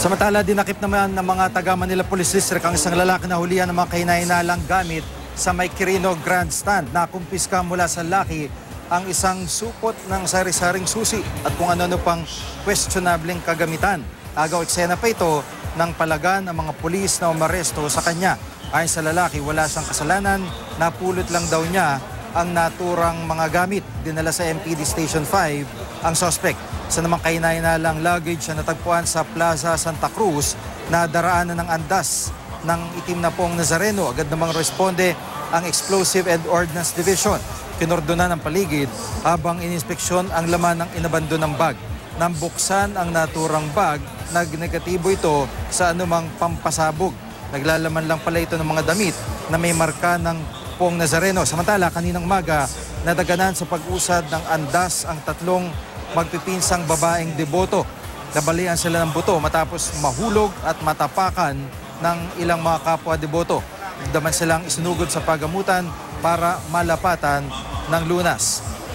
Samantala, dinakip naman ng mga taga Manila Police District ang isang lalaki na hulihan ng mga kahinainalang gamit sa May Quirino Grandstand. Nakumpiska mula sa laki ang isang supot ng sari-saring susi at kung ano-ano pang questionableng kagamitan. Agaw eksena pa ito ng palagan ng mga pulis na umaresto sa kanya. Ayon sa lalaki, wala siyang kasalanan, napulot lang daw niya ang naturang mga gamit. Dinala sa MPD Station 5 ang suspect. Sa namang kahinainalang luggage na natagpuan sa Plaza Santa Cruz na daraanan ng andas ng itim na pong Nazareno. Agad namang responde ang Explosive and Ordnance Division. Kinordona ng paligid habang ininspeksyon ang laman ng inabandonang bag. Nang buksan ang naturang bag, nagnegatibo ito sa anumang pampasabog. Naglalaman lang pala ito ng mga damit na may marka ng Pong Nazareno. Samantala, kaninang umaga, nadaganan sa pag-usad ng andas ang tatlong magpipinsang babaeng deboto. Nabalian sila ng buto matapos mahulog at matapakan ng ilang mga kapwa deboto. Daman silang isinugod sa pagamutan para malapatan ng lunas.